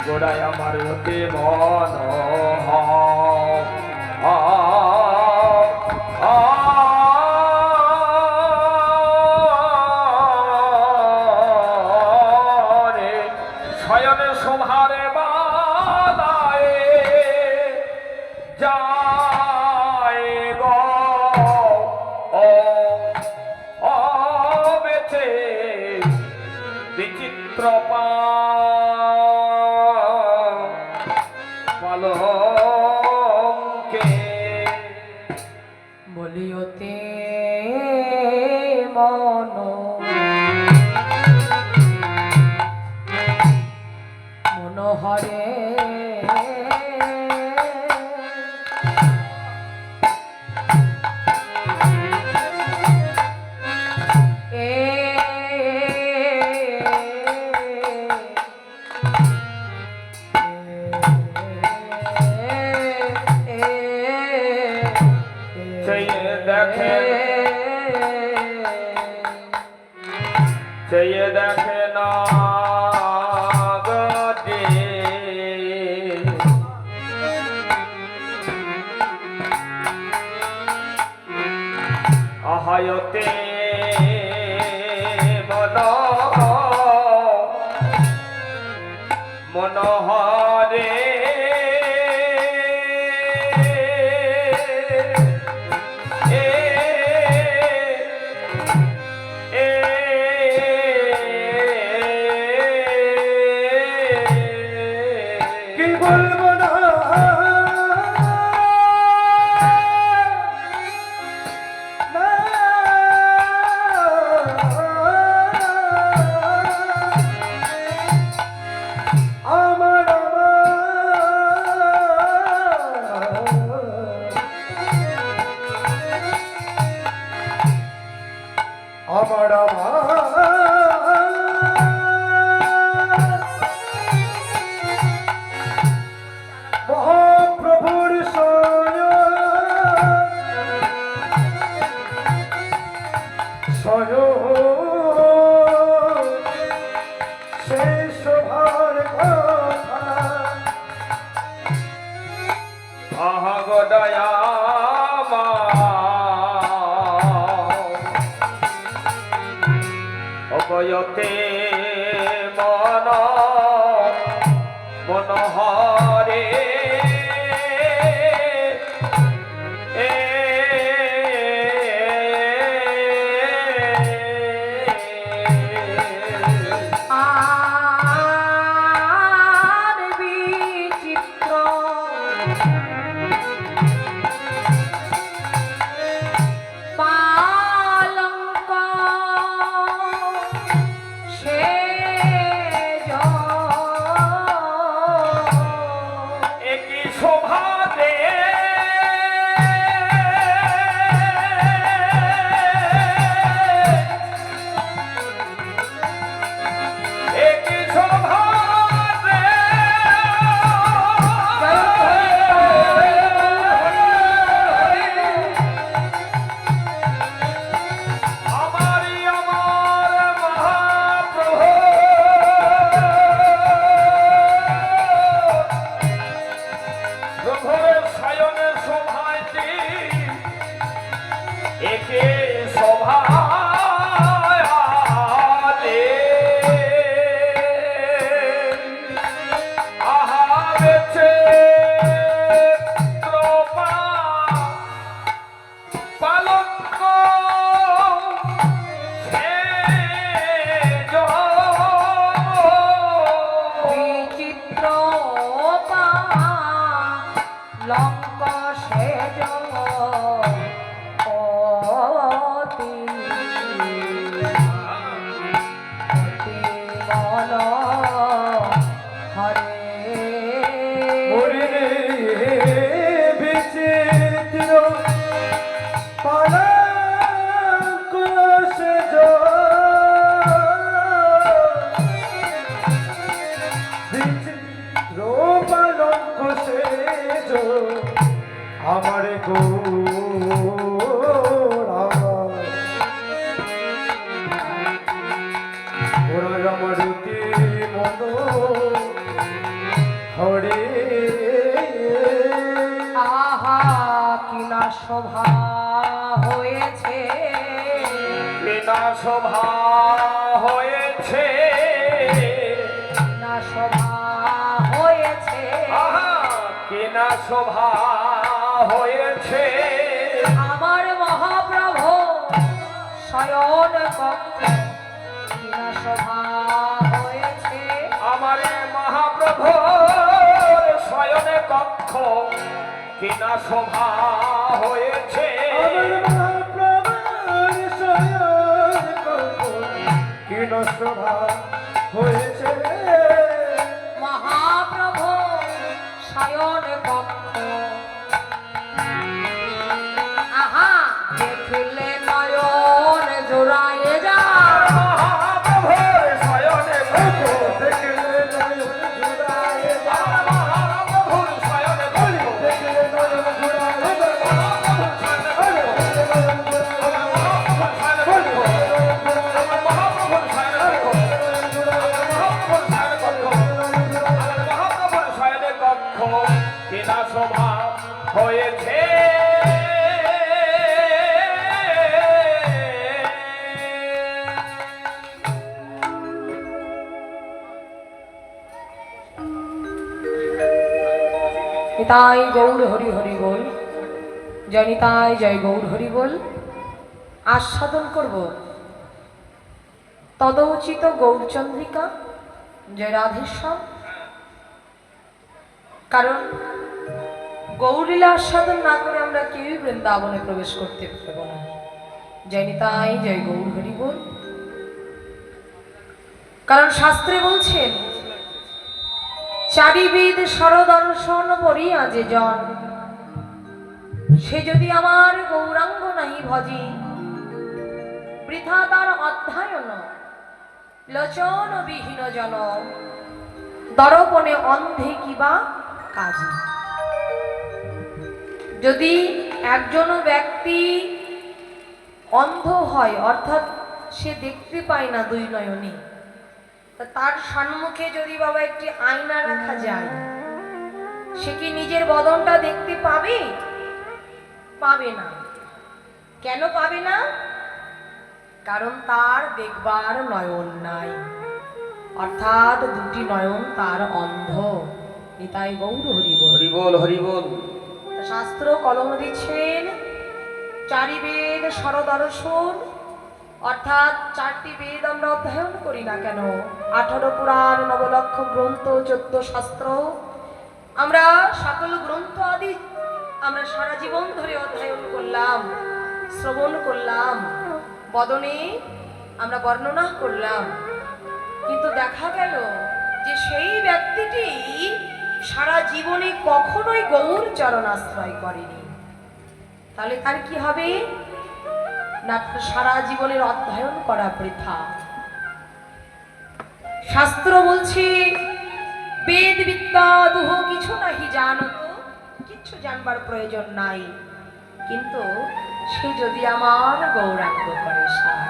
গোড়ায় আমার হতে মন শয়নে শোভারে বাদায় যায় গো ও বেছে বিচিত্র পালঙ্কে বলিওতে মন মনোহরে চেয়ে দেখে না গদে আহায়তে মনোহরে মহাপ্রভুর সেই শোভার কথা আহগদয়া অবয়তে মনোহরে লঙ্ক সেজ অতি মন হরে ওরে বিচিত্র পালঙ্ক সেজ বিচিত্র পালঙ্ক সেজ আমার গোরা ওরা আমার কি মন হরে আহা কি না শোভা হয়েছে বিনা শোভা হয়েছে না শোভা হয়েছে আহা কিনা শোভা হয়েছে আমার মহাপ্রভু শয়ন কক্ষ কি না শোভা হয়েছে আমার মহাপ্রভুর শয়নে কক্ষ কিনা শোভা হয়েছে আমার মহাপ্রভুর শয়ন কক্ষ কি না শোভা হয়েছে মহাপ্রভু শয়ন কক্ষ আহা দেখলে নয়ন জোড়ায় যা মহাপ্রভুর শয়নে কক্ষ দেখলে নয়ন জুড়ায় আমার মহাপ্রভুর শয়নে কক্ষ দেখলে নয়ন জুড়ায় কিনা শোভা হয়েছে নিতাই গৌর হরি হরি বল জয় নিতাই জয় গৌর হরি বল আস্বাদন করব তদোচিত গৌরচন্দ্রিকা জয় রাধেশ্যাম কারণ গৌরলীলা আস্বাদন না করে আমরা কেউই বৃন্দাবনে প্রবেশ করতে পারবো না জয় নিতাই জয় গৌর হরি বল কারণ শাস্ত্রে বলছেন চারিবিদ সরদর্শন পড়িয়া যে জন সে যদি আমার গৌরাঙ্গ নাহি ভজি বৃথা তার অধ্যায়ন লোচন বিহীন জন দর্পণে অন্ধে কিবা কাজে যদি একজন ব্যক্তি অন্ধ হয় অর্থাৎ সে দেখতে পায় না দুই নয়নে তার সম্মুখে যদি বাবা একটি আয়না রাখা যায় সে কি নিজের বদনটা দেখতে পাবে পাবে না কেন পাবে না কারণ তার দেখবার নয়ন নাই অর্থাৎ দুটি নয়ন তার অন্ধ নিতাই গৌর হরি বল হরিবল হরিবল শাস্ত্র কলম দিচ্ছেন চারি বেদ সরদর্শন অর্থাৎ চারটি বেদ আমরা অধ্যয়ন করি না কেন 18 পুরাণ 9 লক্ষ গ্রন্থ 14 শাস্ত্র আমরা সকল গ্রন্থ আদি আমরা সারা জীবন ধরে অধ্যয়ন করলাম শ্রবণ করলাম বদনে আমরা বর্ণনা করলাম কিন্তু দেখা গেল যে সেই ব্যক্তিটি সারা জীবনে কখনোই গৌর চরণ আশ্রয় করেনি তাহলে তার কি হবে না সারা জীবনের অধ্যয়ন করা বৃথা শাস্ত্র বলছে বেদ বিদ্যা দুহ কিছু নাহি জানত কিছু জানবার প্রয়োজন নাই কিন্তু সে যদি আমার গৌরাঙ্গ করে সার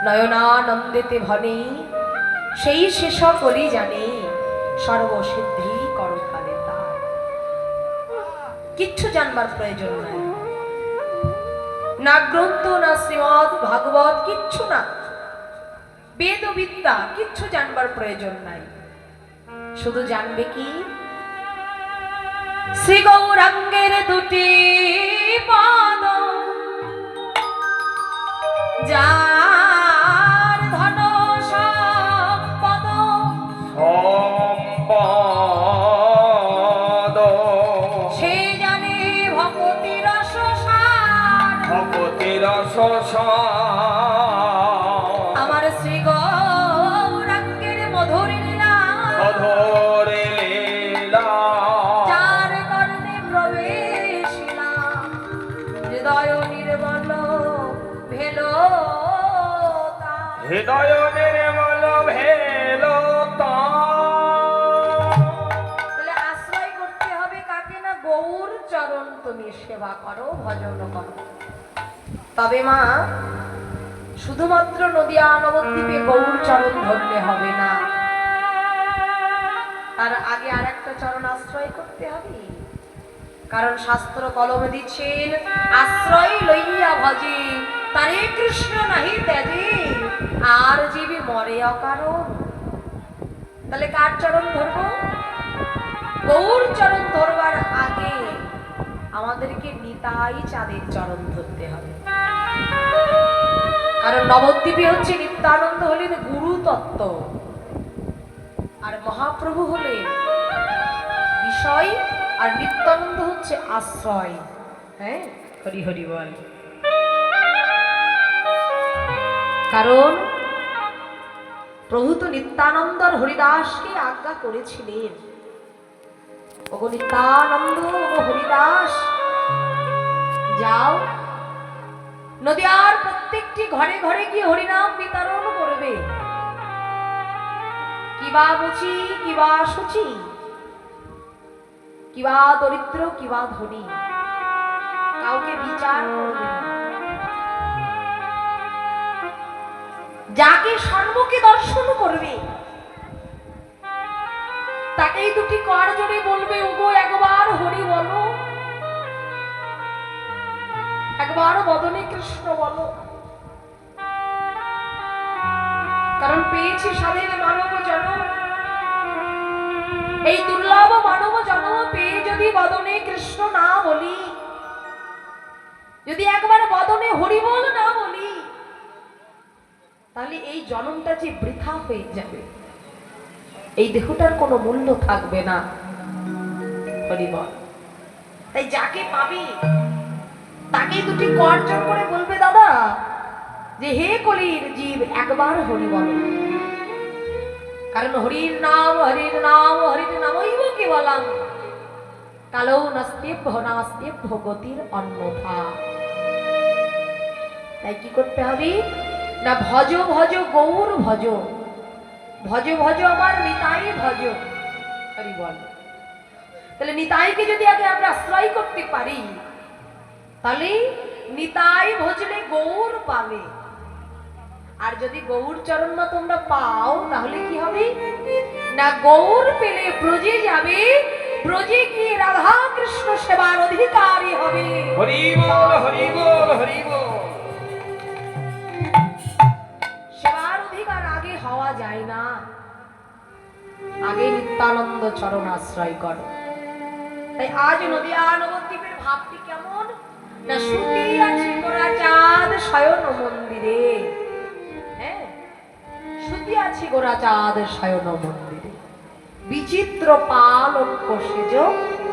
নয়নানন্দেতে ভনে সেই শেষ কলি জানে সর্বসিদ্ধি করকালে তার কিচ্ছু জানবার প্রয়োজন নাই না গ্রন্থ না শ্রীমদ ভাগবত কিচ্ছু না বেদ বিদ্যা কিচ্ছু জানবার প্রয়োজন নাই শুধু জানবে কি শ্রী গৌরাঙ্গের দুটি পাদ যার ধন সম্পদ সম্পদ সে শ্মশান আমার শ্রী গৌরাঙ্গের মধুর লীলা অধরে লীলা যার কর্ণে প্রবেশিলা হৃদয় নির্মল ভেল হৃদয় নির্মল ভেল তাহলে আশ্রয় করতে হবে কাকে না গৌর চরণ তুমি সেবা করো ভজন করো তবে মা শুধুমাত্র নদিয়া নবদ্বীপে গৌর চরণ ধরলে হবে না তার আগে আর একটা চরণ আশ্রয় করতে হবে কারণ শাস্ত্র কলমে দিচ্ছেন আশ্রয় লইয়া ভজে তারে কৃষ্ণ নাহি ত্যাজে আর জীবী মরে অকারণ তাহলে কার চরণ ধরবো গৌর চরণ ধরবার আগে আমাদেরকে নিতাই চাঁদের চরণ ধরতে হবে কারণ নবদ্বীপে হচ্ছে নিত্যানন্দ হলেন গুরু তত্ত্ব আর মহাপ্রভু হলেন বিষয় আর নিত্যানন্দ হচ্ছে আশ্রয় হ্যাঁ হরি হরি বল কারণ প্রভু তো নিত্যানন্দ আর হরিদাসকে আজ্ঞা করেছিলেন ওগো নিত্যানন্দ ওগো হরিদাস যাও নদিয়ার প্রত্যেকটি ঘরে ঘরে গিয়ে হরিনাম বিতরণ করবে কিবা মুচি কিবা সুচি কিবা দরিদ্র কিবা ধনী কাউকে বিচার করবে না যাকে সম্মুখে দর্শন করবে তাকেই দুটি কর জোরে বলবে ওগো একবার হরি বলো একবার বদনে কৃষ্ণ বলো কারণ পেয়েছি স্বাধীন মানব জন্ম এই দুর্লভ মানব জন্ম পেয়ে যদি বদনে কৃষ্ণ না বলি যদি একবার বদনে হরি বল না বলি তাহলে এই জন্মটা যে বৃথা হয়ে যাবে এই দেহটার কোনো মূল্য থাকবে না হরি বল তাই যাকে পাবি তাকে দুটি কর্জন করে বলবে দাদা যে হে কলির জীব একবার হরি বল কারণ হরির নাম হরির নাম হরির নামইব কেবলম কালো নাস্তেভ্য গতির অন্যথা তাই কি করতে হবে না ভজ ভজ গৌর ভজ ভজ ভজ আমার নিতাই ভজ হরি বল তাহলে নিতাইকে যদি আগে আমরা আশ্রয় করতে পারি তাহলে নিতাই ভজলে গৌর পাবে আর যদি গৌর চরণ মা তোমরা পাও তাহলে কি হবে না গৌর পেলে ব্রজে যাবে ব্রজে গিয়ে রাধা কৃষ্ণ সেবার অধিকারী হবে হরি বল হরি বল হরি বল সেবার অধিকার আগে হওয়া যায় না আগে নিত্যানন্দ চরণ আশ্রয় করো তাই আজ নদিয়া নবদ্বীপের ভাবটি কেমন না শুতি আছে গোরা চাঁদ শয়ন মন্দিরে হ্যাঁ শুতি আছে গোরা চাঁদ শয়ন মন্দিরে বিচিত্র পালঙ্ক সেজ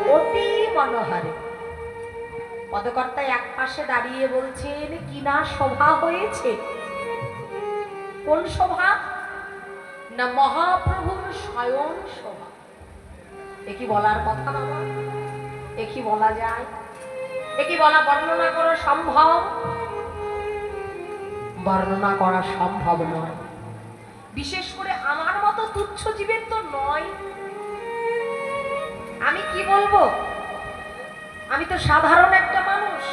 অতি মনোহারে পদকর্তা এক পাশে দাঁড়িয়ে বলছেন কি না শোভা হয়েছে কোন শোভা না মহাপ্রভুর স্বয়ং শোভা একই বলার কথা বাবা একই বলা যায় একই বলা বর্ণনা করা সম্ভব বর্ণনা করা সম্ভব নয় বিশেষ করে আমার মতো তুচ্ছ জীবের তো নয় আমি কি বলবো আমি তো সাধারণ একটা মানুষ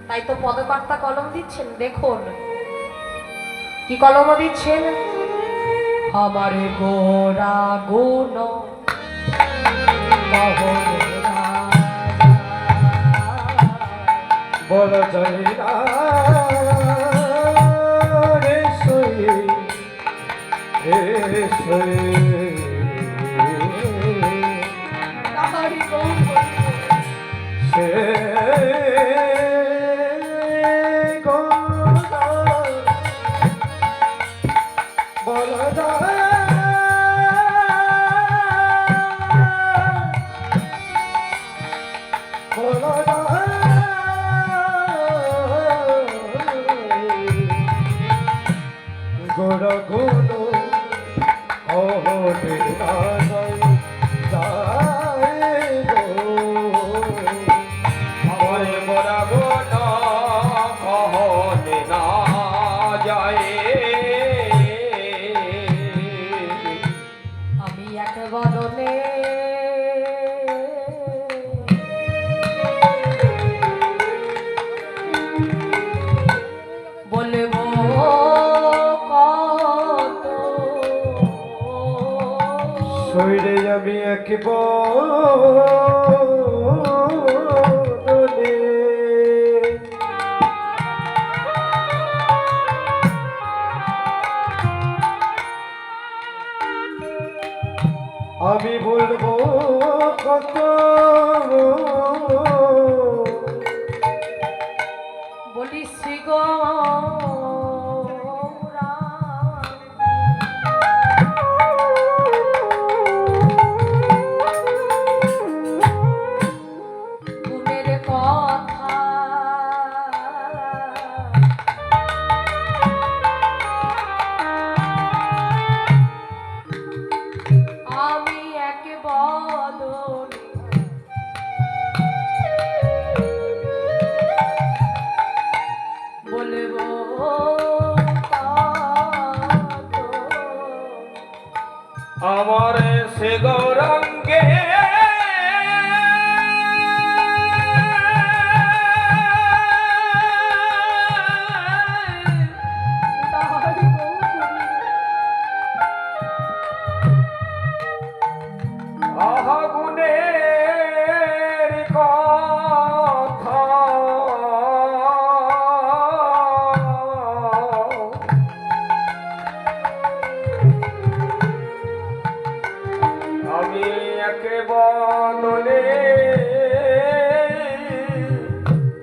তাই তো পদকর্তা কলম দিচ্ছেন দেখুন কি কলম দিচ্ছেন আমার গোরা গুণ বল জয় রে সই রে সই তাহারি গৌর সে বল জয় বল জয় মোর গুণ অহরে রাজাই যায় গো আমারে মোরা গোন কহনে না যায় আমি এক বদনে বলবো কত শরীরে আমি এক বদনে আমি বলবো কত বলি শ্রী গৌরা গুণের কথা আমি এক বদনে বলবো কত আমারে সে গৌরাঙ্গে আগুনের কথা আমি একে বদলে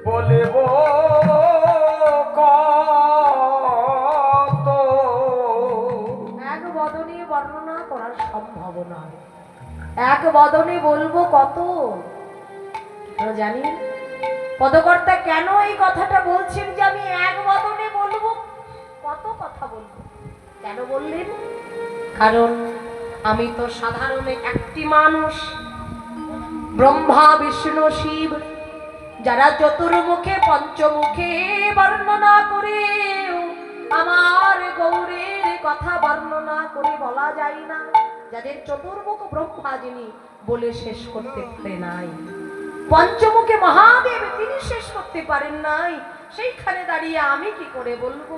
বলব কত এক বদনে বর্ণনা করার সম্ভব নয় এক বদনে বলবো কত কেন জানি পদকর্তা কেন এই কথাটা বলছেন যে আমি এক বদনে বলবো কত কথা বলবো কেন বললেন কারণ আমি তো সাধারণ একটি মানুষ ব্রহ্মা বিষ্ণু শিব যারা চতুর্মুখে পঞ্চমুখে বর্ণনা করে আমার গৌরের কথা বর্ণনা করে বলা যায় না যাদের চতুর্মুখ ব্রহ্মা যিনি বলে শেষ করতে পারে নাই পঞ্চমুখে মহাদেব তিনি শেষ করতে পারেন নাই সেইখানে দাঁড়িয়ে আমি কি করে বলবো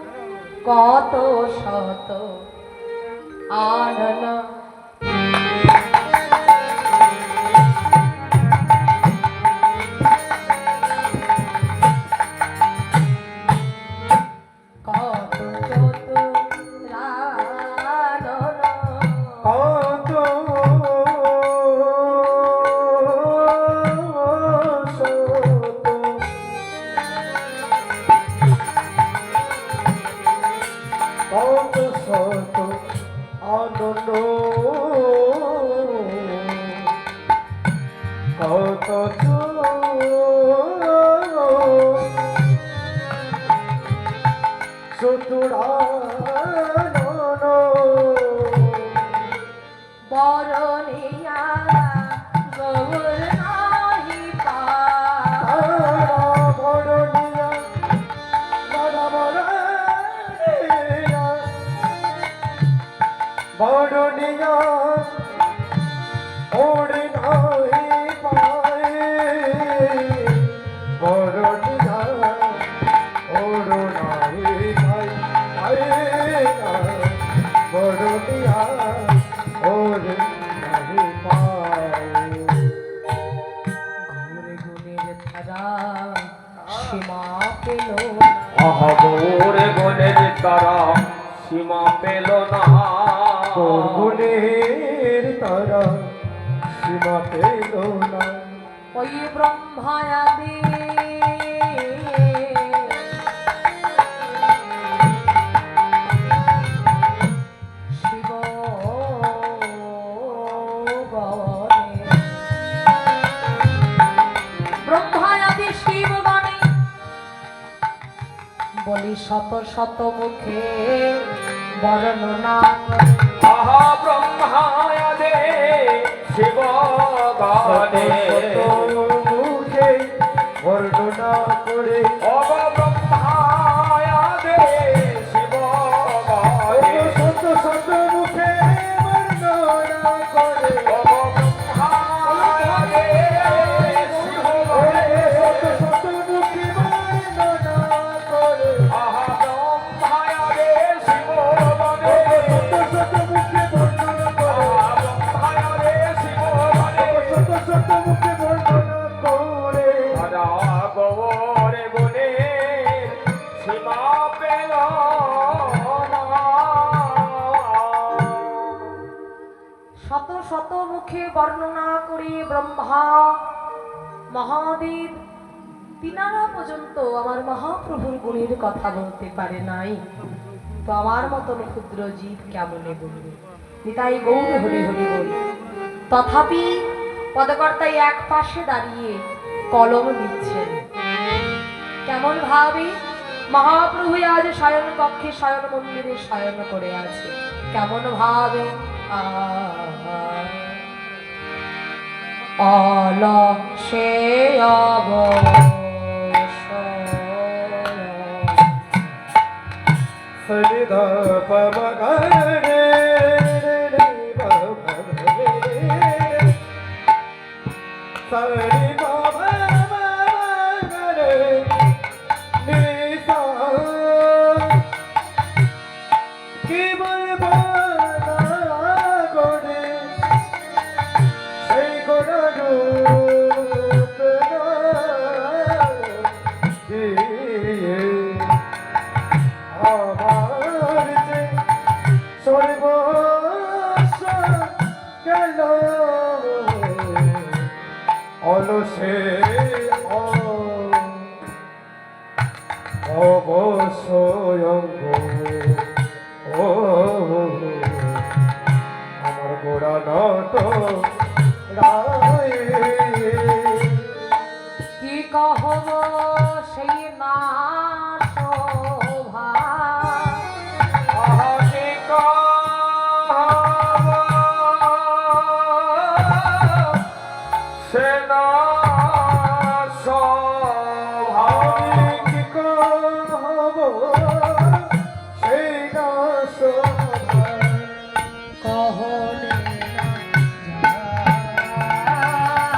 কত শত আননা কত যত রাননা কত শত কত শত আনন্দ কত চতুরানন বরণিয়া গৌর নাহি পা বড়নিয়া বড় বড়নিয়া বড়নিয়া ওড়ে নাই পায়ে বড়নিয়া ওড় নাই পাই বড়নিয়া ওড়ে নাই পায় ঘুরে গুণের ধারা সীমা পেল আহবরে গনের তারা সীমা পেল না তোর গুণের তারা সীমা পেল না ওই ব্রহ্মায়াদি শিব গণে ব্রহ্মায়াদি শিব গণে বলি শত শত মুখে বর্ণনা আহা ব্রহ্মায়াদে শিব গানে মুখে বর্ণনা করে অব ব্রহ্মায়াদে শিব গানে শত শত মুখে বর্ণনা করে অব ব্রহ্মায়াদে শিব গানে শত শত মুখে বর্ণনা করে আহা ব্রহ্মায়াদে শিব গানে শত শত মুখে বর্ণনা করে আহা ব্রহ্মায়াদে শিব গানে শত শত মুখে বর্ণনা করে আরা গৌরে গুণে সীমা পেল না। শত শত মুখে বর্ণনা করি ব্রহ্মা মহাদেব তিনারা পর্যন্ত আমার মহাপ্রভুর গুণের কথা বলতে পারে নাই, তো আমার মতন ক্ষুদ্র জীব কেমনে বলবে? নিতাই গৌর হরি হরি বল। তথাপি পদকর্তাই এক পাশে দাঁড়িয়ে কলম দিচ্ছেন। কেমন ভাবে মহাপ্রভু আজ শয়ন কক্ষে শয়ন মন্দিরে শয়ন করে আছে, কেমন ভাবে অলসে সরিদা পবগরে সরি পবগরে নিসা কি বলবো না করে সেই গোড়া রূপ দিয়ে আমার যে সর্বস্ব গেল অলসে অবশ্যয়ঙ্গ ও আমার গোড়া নত রায় কি কহব সেই না শোভা আহা কি কহব সেনা শোভা আমি কি কহব সেই না শোভা